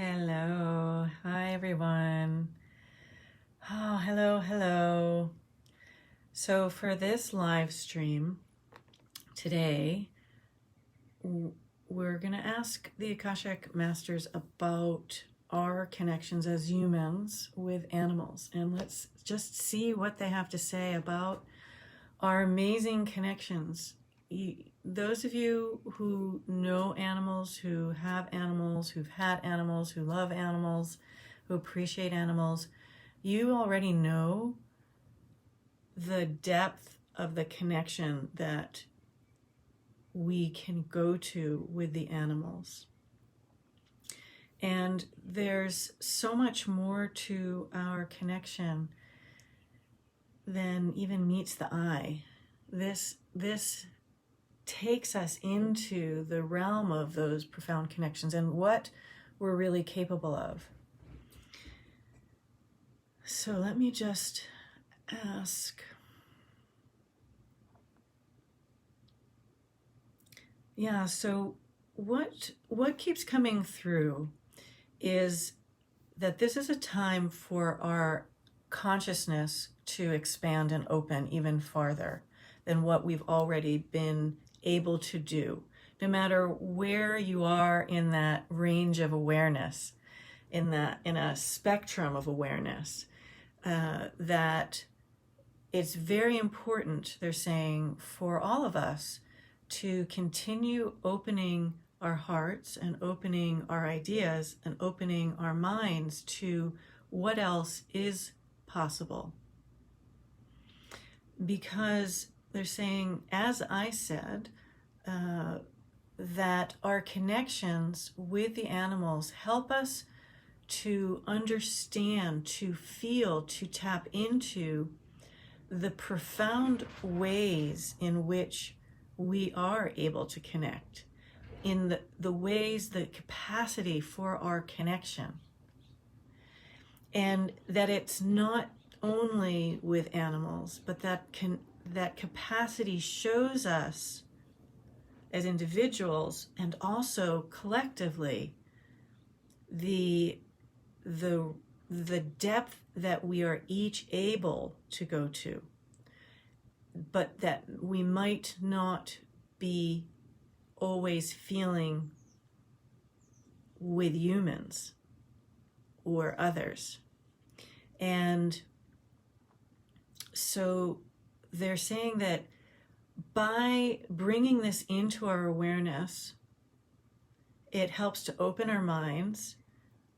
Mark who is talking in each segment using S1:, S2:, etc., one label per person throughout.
S1: Hello. Hi, everyone. Oh, hello. So, for this live stream today, we're going to ask the Akashic Masters about our connections as humans with animals. And let's just see what they have to say about our amazing connections. Those of you who know animals, who have animals, who've had animals, who love animals, who appreciate animals, you already know the depth of the connection that we can go to with the animals. And there's so much more to our connection than even meets the eye. This takes us into the realm of those profound connections and what we're really capable of. So let me just ask. Yeah, so what keeps coming through is that this is a time for our consciousness to expand and open even farther than what we've already been able to do. No matter where you are in that range of awareness, in a spectrum of awareness, that it's very important, they're saying, for all of us to continue opening our hearts and opening our ideas and opening our minds to what else is possible. Because they're saying, as I said, that our connections with the animals help us to understand, to feel, to tap into the profound ways in which we are able to connect, in the ways, the capacity for our connection. And that it's not only with animals, but that capacity shows us as individuals and also collectively the depth that we are each able to go to, but that we might not be always feeling with humans or others. And so they're saying that by bringing this into our awareness, it helps to open our minds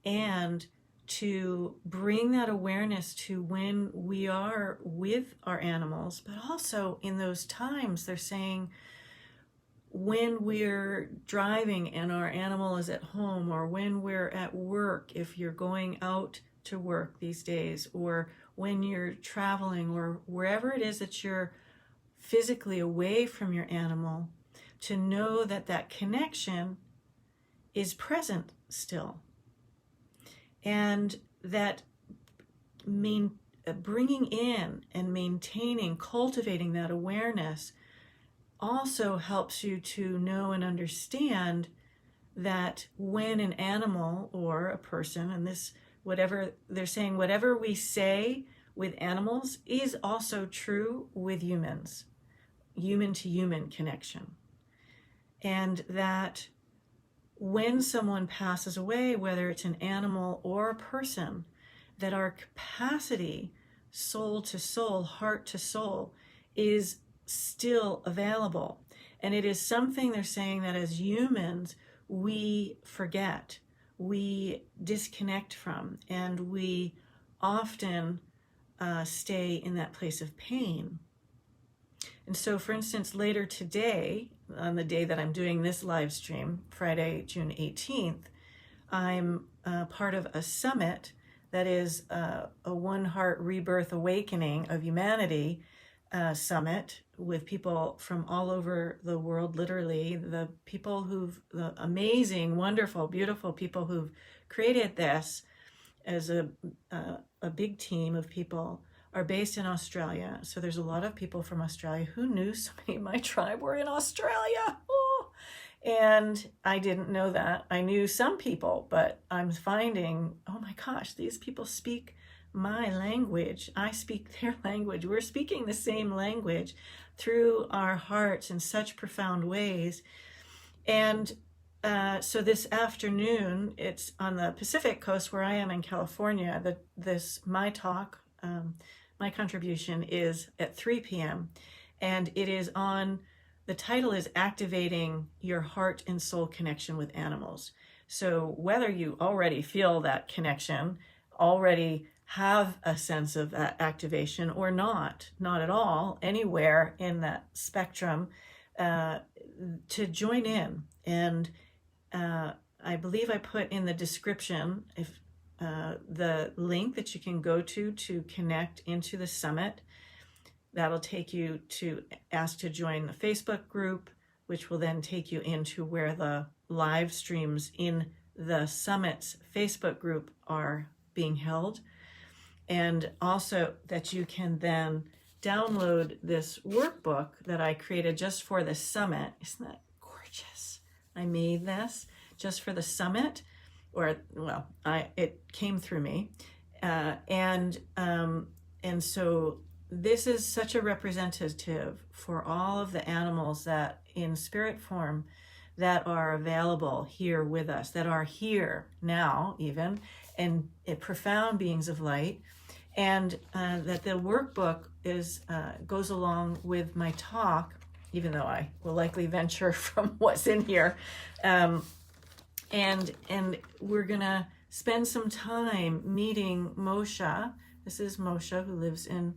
S1: and to bring that awareness to when we are with our animals, but also in those times, they're saying, when we're driving and our animal is at home, or when we're at work, if you're going out to work these days, or when you're traveling, or wherever it is that you're physically away from your animal, to know that that connection is present still. And that bringing in and maintaining, cultivating that awareness also helps you to know and understand that when an animal or a person, and this, whatever they're saying, whatever we say with animals is also true with humans, human to human connection. And that when someone passes away, whether it's an animal or a person, that our capacity, soul to soul, heart to soul, is still available. And it is something they're saying that as humans, we forget, we disconnect from, and we often stay in that place of pain. And so, for instance, later today, on the day that I'm doing this live stream, Friday, June 18th, I'm part of a summit that is a One Heart Rebirth Awakening of Humanity summit with people from all over the world, literally. The amazing, wonderful, beautiful people who've created this as a big team of people are based in Australia. So there's a lot of people from Australia. Who knew so many of my tribe were in Australia? Oh. And I didn't know that. I knew some people, but I'm finding, oh my gosh, these people speak my language. I speak their language. We're speaking the same language through our hearts in such profound ways. And so this afternoon, it's on the Pacific coast where I am in California. My talk, my contribution is at 3 p.m. And it is on, the title is Activating Your Heart and Soul Connection with Animals. So whether you already feel that connection, already have a sense of that activation or not at all, anywhere in that spectrum, to join in. And I believe I put in the description the link that you can go to connect into the summit. That'll take you to ask to join the Facebook group, which will then take you into where the live streams in the summit's Facebook group are being held. And also that you can then download this workbook that I created just for the summit. Isn't that gorgeous? I made this just for the summit, it came through me. And so this is such a representative for all of the animals that in spirit form that are available here with us, that are here now even, and profound beings of light. And that the workbook goes along with my talk, even though I will likely venture from what's in here. And we're gonna spend some time meeting Moshe. This is Moshe, who lives in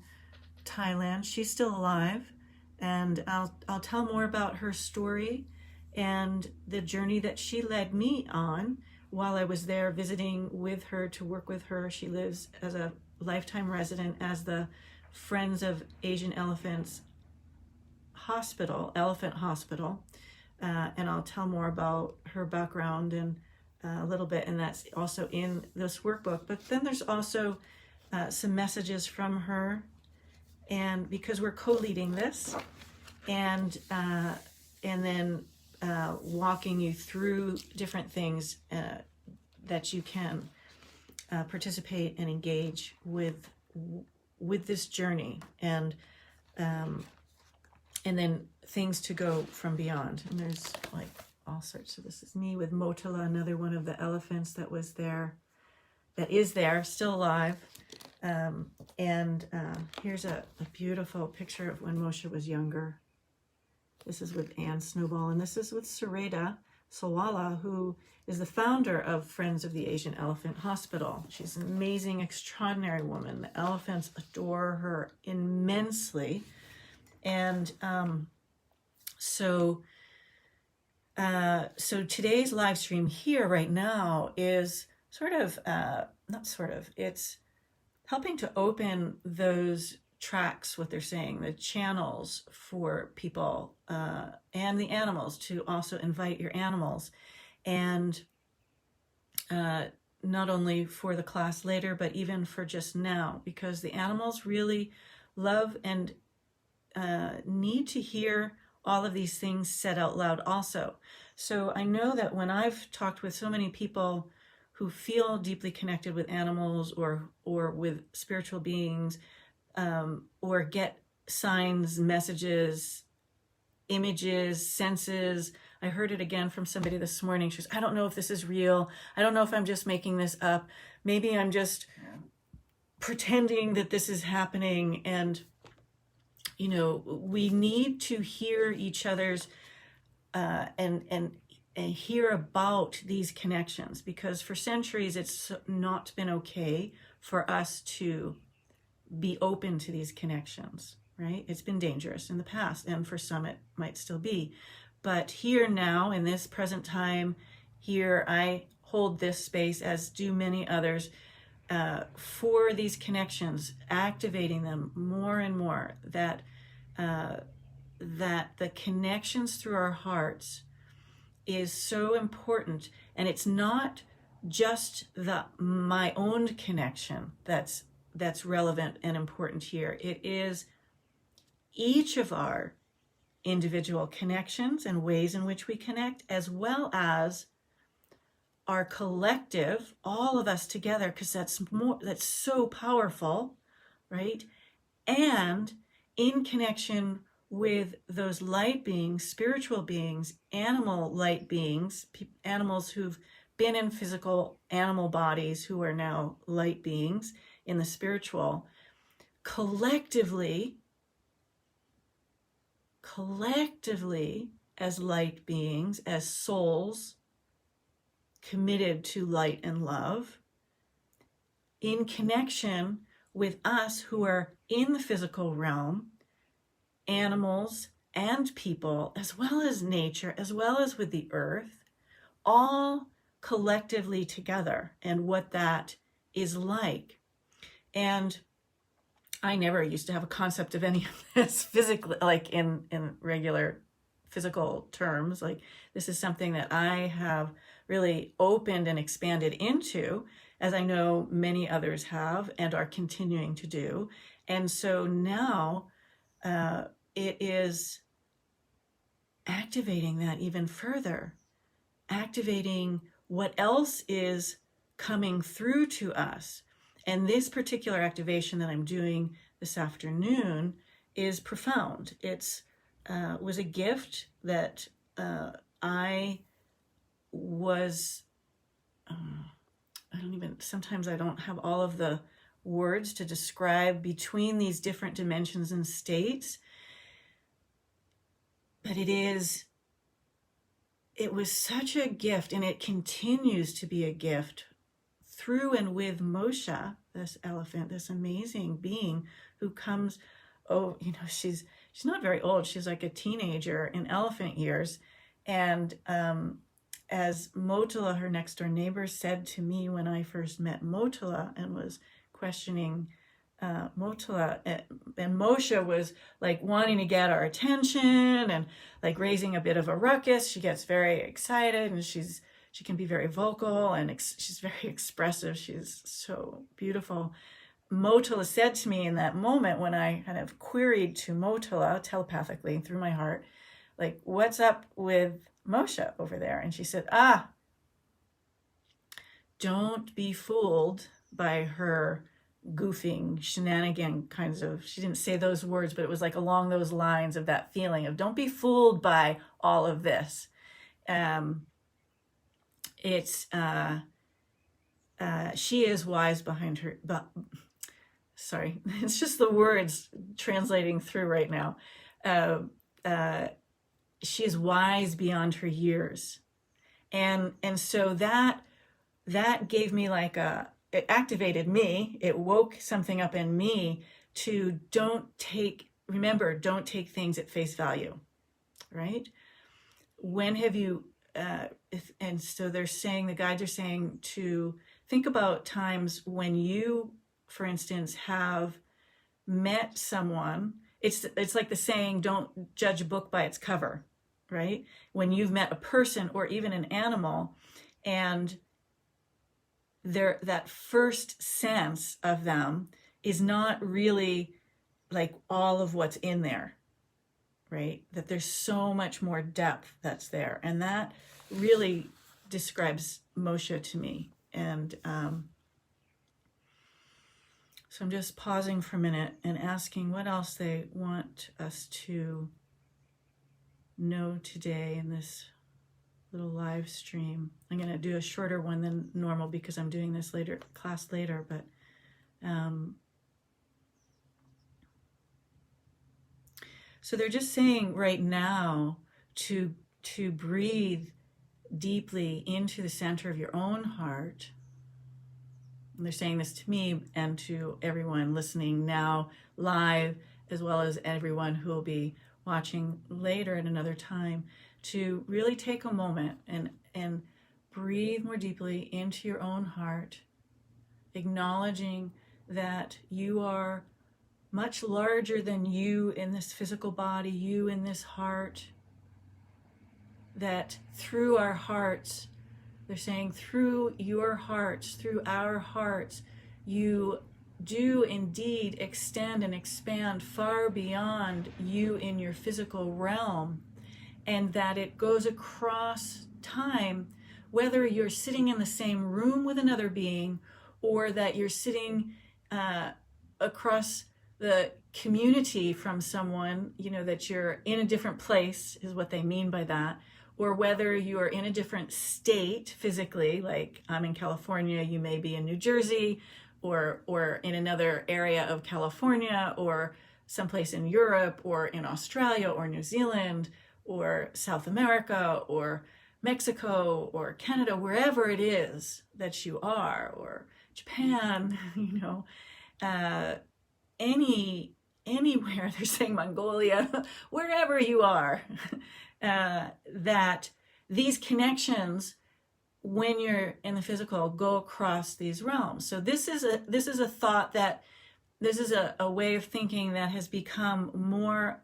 S1: Thailand. She's still alive, and I'll tell more about her story and the journey that she led me on while I was there visiting with her to work with her. She lives as a lifetime resident as the Friends of Asian Elephants Elephant Hospital, and I'll tell more about her background and a little bit, and that's also in this workbook. But then there's also some messages from her, and because we're co-leading this, and then walking you through different things that you can participate and engage with this journey, and then things to go from beyond. And there's like all sorts. So this is me with Motala, another one of the elephants that is there, still alive. And here's a beautiful picture of when Moshe was younger. This is with Anne Snowball, and this is with Sareda Sawala, who is the founder of Friends of the Asian Elephant Hospital. She's an amazing, extraordinary woman. The elephants adore her immensely. And so today's live stream here right now is it's helping to open those tracks, what they're saying, the channels for people and the animals, to also invite your animals. And not only for the class later, but even for just now, because the animals really love and need to hear all of these things said out loud also. So I know that when I've talked with so many people who feel deeply connected with animals or with spiritual beings, or get signs, messages, images, senses. I heard it again from somebody this morning. She goes, I don't know if this is real. I don't know if I'm just making this up. Maybe I'm just pretending that this is happening. And, we need to hear each other's and hear about these connections, because for centuries it's not been okay for us to be open to these connections, right? It's been dangerous in the past, and for some it might still be. But here now, in this present time, here I hold this space, as do many others, for these connections, activating them more and more, that the connections through our hearts is so important. And it's not just my own connection that's relevant and important here. It is each of our individual connections and ways in which we connect, as well as our collective, all of us together, because that's so powerful, right? And in connection with those light beings, spiritual beings, animal light beings, animals who've been in physical animal bodies who are now light beings in the spiritual, collectively as light beings, as souls committed to light and love, in connection with us who are in the physical realm, animals and people, as well as nature, as well as with the earth, all collectively together, and what that is like. And I never used to have a concept of any of this physically, like in regular physical terms. Like, this is something that I have really opened and expanded into, as I know many others have and are continuing to do. And so now it is activating that even further, activating what else is coming through to us. And this particular activation that I'm doing this afternoon is profound. It's was a gift that I was, sometimes I don't have all of the words to describe between these different dimensions and states, but it was such a gift, and it continues to be a gift through and with Moshe, this elephant, this amazing being who comes, she's not very old. She's like a teenager in elephant years. And as Motala, her next door neighbor, said to me when I first met Motala and was questioning Motala, and Moshe was like wanting to get our attention and like raising a bit of a ruckus. She gets very excited, and she can be very vocal, and she's very expressive. She's so beautiful. Motala said to me in that moment, when I kind of queried to Motala telepathically through my heart, like, what's up with Moshe over there? And she said, don't be fooled by her goofing, shenanigan kinds of, she didn't say those words, but it was like along those lines of that feeling of, don't be fooled by all of this. She is wise behind her, but sorry, it's just the words translating through right now. She is wise beyond her years. And so that gave me like it activated me. It woke something up in me to don't take things at face value, right? When have you, and so they're saying, the guides are saying to think about times when you, for instance, have met someone. It's like the saying, don't judge a book by its cover, right? When you've met a person or even an animal, and that first sense of them is not really like all of what's in there, right? That there's so much more depth that's there. And that really describes Moshe to me. And so I'm just pausing for a minute and asking what else they want us to know today in this little live stream. I'm going to do a shorter one than normal because I'm doing this class later, but so they're just saying right now to breathe deeply into the center of your own heart. And they're saying this to me and to everyone listening now live, as well as everyone who will be watching later at another time, to really take a moment and breathe more deeply into your own heart, acknowledging that you are much larger than you in this physical body, you in this heart, that through our hearts, they're saying through your hearts, through our hearts, you do indeed extend and expand far beyond you in your physical realm, and that it goes across time, whether you're sitting in the same room with another being or that you're sitting across the community from someone, that you're in a different place is what they mean by that, or whether you're in a different state physically, like I'm in California, you may be in New Jersey, or in another area of California, or someplace in Europe, or in Australia, or New Zealand, or South America, or Mexico, or Canada, wherever it is that you are, or Japan, anywhere, they're saying Mongolia, wherever you are, that these connections, when you're in the physical, go across these realms. So this is a thought that, this is a way of thinking that has become more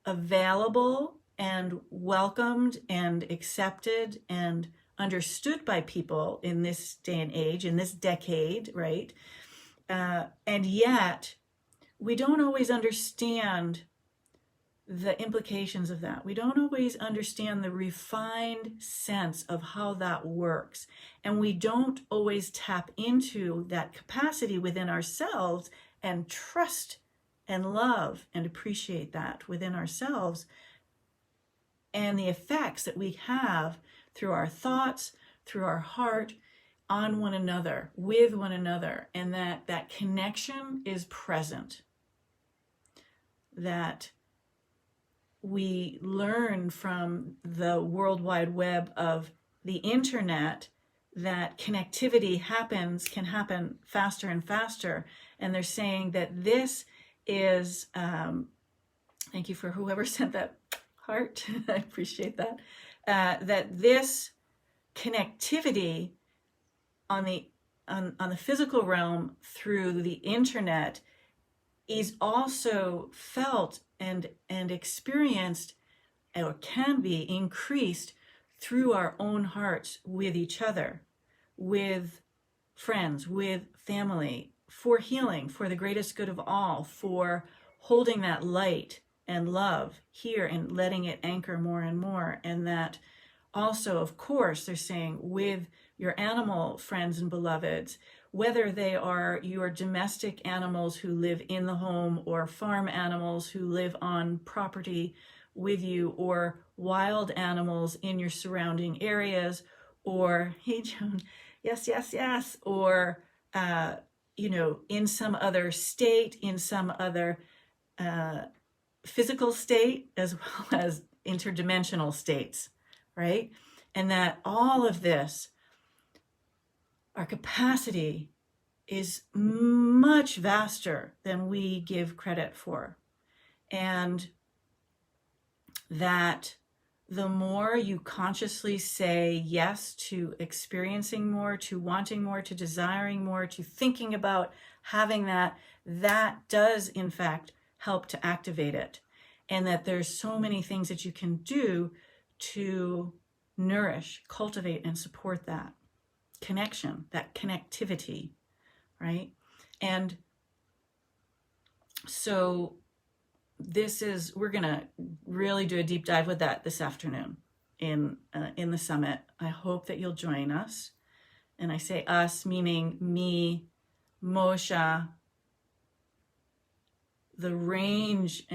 S1: available and welcomed and accepted and understood by people in this day and age, in this decade, right? And yet, we don't always understand the implications of that. We don't always understand the refined sense of how that works. And we don't always tap into that capacity within ourselves and trust and love and appreciate that within ourselves, and the effects that we have through our thoughts, through our heart, on one another, with one another, and that connection is present. That we learn from the World Wide Web of the internet that connectivity can happen faster and faster. And they're saying that this is, thank you for whoever sent that heart, I appreciate that, that this connectivity on the physical realm through the internet is also felt and experienced, or can be increased, through our own hearts with each other, with friends, with family, for healing, for the greatest good of all, for holding that light and love here and letting it anchor more and more. And that also, of course, they're saying with your animal friends and beloveds, whether they are your domestic animals who live in the home, or farm animals who live on property with you, or wild animals in your surrounding areas, or, hey Joan, yes, or, in some other state, in some other physical state, as well as interdimensional states, right? And that all of this, our capacity is much vaster than we give credit for. And that the more you consciously say yes to experiencing more, to wanting more, to desiring more, to thinking about having that does in fact help to activate it. And that there's so many things that you can do to nourish, cultivate, and support that connection, that connectivity, right? And so we're gonna really do a deep dive with that this afternoon in the summit. I hope that you'll join us. And I say us, meaning me, Moshe, the range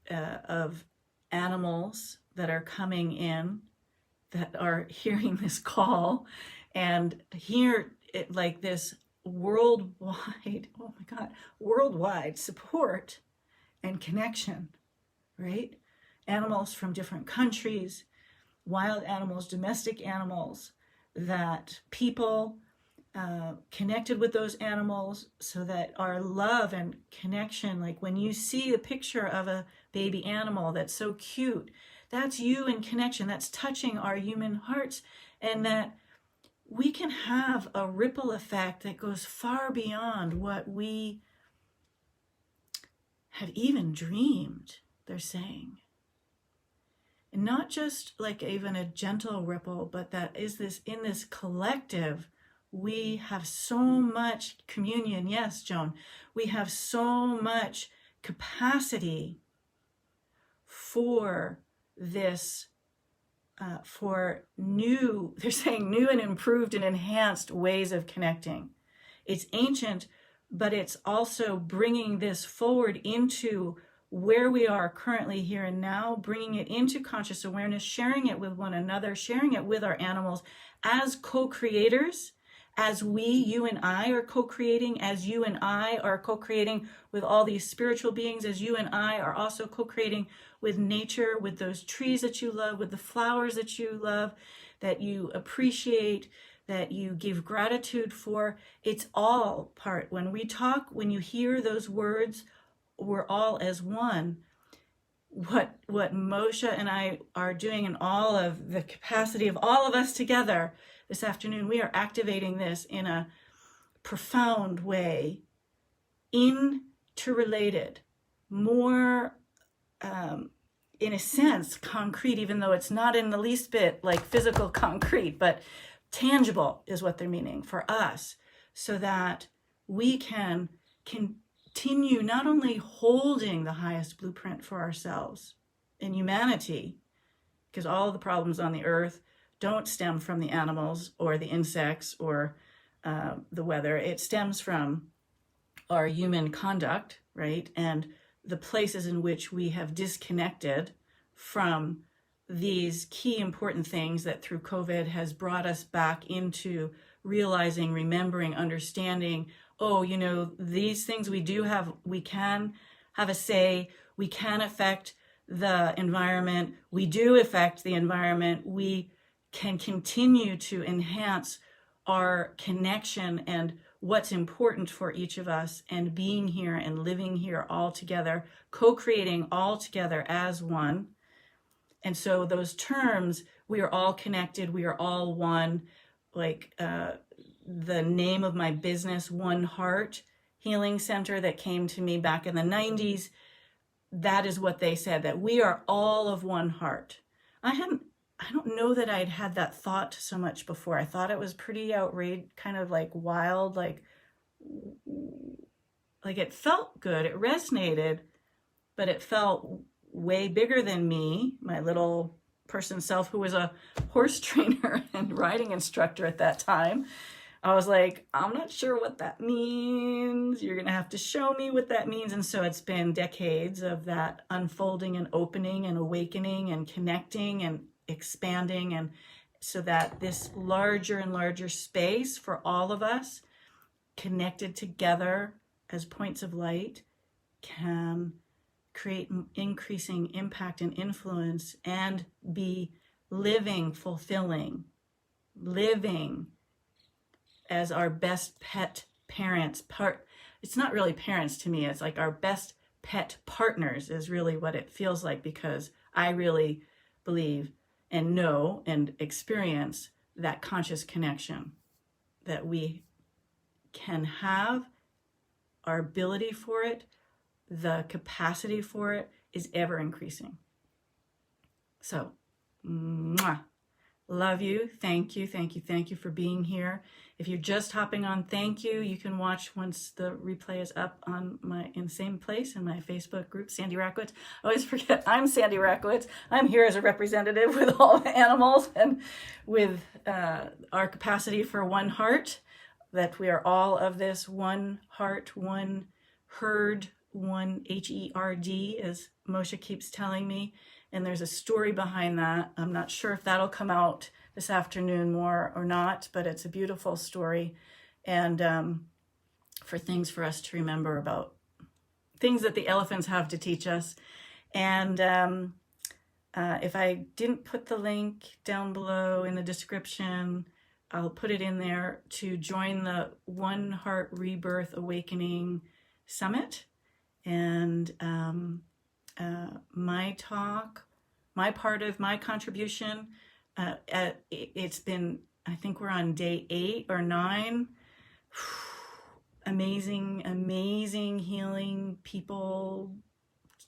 S1: of animals that are coming in, that are hearing this call, and hear it like this worldwide, oh my God, worldwide support and connection, right? Animals from different countries, wild animals, domestic animals, that people connected with those animals, so that our love and connection, like when you see a picture of a baby animal that's so cute, that's you in connection, that's touching our human hearts, and that we can have a ripple effect that goes far beyond what we have even dreamed, they're saying. And not just like even a gentle ripple, but that is this, in this collective we have so much communion. Yes, Joan, we have so much capacity for this, for new, they're saying new and improved and enhanced ways of connecting. It's ancient, but it's also bringing this forward into where we are currently here and now, bringing it into conscious awareness, sharing it with one another, sharing it with our animals as co-creators, as we, you and I are co-creating, as you and I are co-creating with all these spiritual beings, as you and I are also co-creating with nature, with those trees that you love, with the flowers that you love, that you appreciate, that you give gratitude for. It's all part. When we talk, when you hear those words, we're all as one. What Moshe and I are doing, in all of the capacity of all of us together this afternoon, we are activating this in a profound way, interrelated, more, in a sense, concrete, even though it's not in the least bit like physical concrete, but tangible is what they're meaning for us, so that we can continue not only holding the highest blueprint for ourselves in humanity, because all the problems on the earth don't stem from the animals or the insects or the weather. It stems from our human conduct, right? And the places in which we have disconnected from these key important things that through COVID has brought us back into realizing, remembering, understanding, oh, you know, these things we do have, we can have a say, we can affect the environment, we do affect the environment, we can continue to enhance our connection and what's important for each of us, and being here and living here all together, co-creating all together as one. And so those terms, we are all connected, we are all one, like the name of my business, One Heart Healing Center, that came to me back in the 90s, that is what they said, that we are all of one heart. I don't know that I'd had that thought so much before. I thought it was pretty outrageous, kind of like wild, like it felt good, it resonated, but it felt way bigger than me, my little person self, who was a horse trainer and riding instructor at that time. I was like, I'm not sure what that means. You're going to have to show me what that means. And so it's been decades of that unfolding and opening and awakening and connecting and expanding, and so that this larger and larger space for all of us connected together as points of light can create increasing impact and influence and be living, fulfilling, living as our best pet parents. It's not really parents to me, it's like our best pet partners is really what it feels like, because I really believe and know and experience that conscious connection that we can have. Our ability for it, the capacity for it, is ever increasing. So, mwah. Love you. Thank you. Thank you. Thank you for being here. If you're just hopping on, thank you. You can watch once the replay is up on in the same place in my Facebook group, Sandy Rakowitz. I always forget I'm Sandy Rakowitz. I'm here as a representative with all the animals and with our capacity for one heart, that we are all of this one heart, one herd, one HERD, as Moshe keeps telling me. And there's a story behind that. I'm not sure if that'll come out this afternoon more or not, but it's a beautiful story. And for things for us to remember about things that the elephants have to teach us. And if I didn't put the link down below in the description, I'll put it in there to join the One Heart Rebirth Awakening Summit. And my talk, my part of my contribution, it's been, I think we're on day 8 or 9. Amazing, amazing healing people,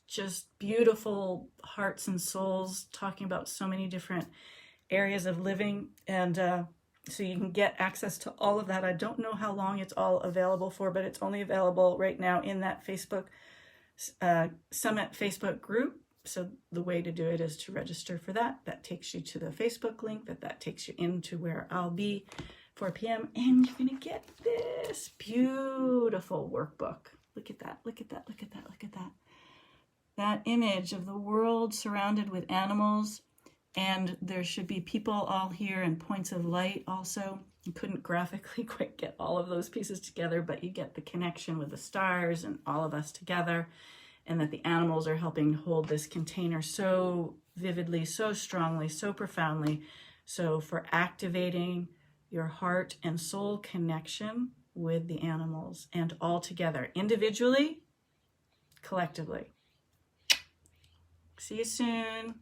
S1: just beautiful hearts and souls, talking about so many different areas of living. And So you can get access to all of that. I don't know how long it's all available for, but it's only available right now in that Facebook Summit Facebook group. So the way to do it is to register for that. That takes you to the Facebook link, that takes you into where I'll be 4 p.m. And you're going to get this beautiful workbook. Look at that, look at that, look at that, look at that. That image of the world surrounded with animals. And there should be people all here and points of light also. You couldn't graphically quite get all of those pieces together, but you get the connection with the stars and all of us together, and that the animals are helping hold this container so vividly, so strongly, so profoundly. So for activating your heart and soul connection with the animals, and all together, individually, collectively. See you soon.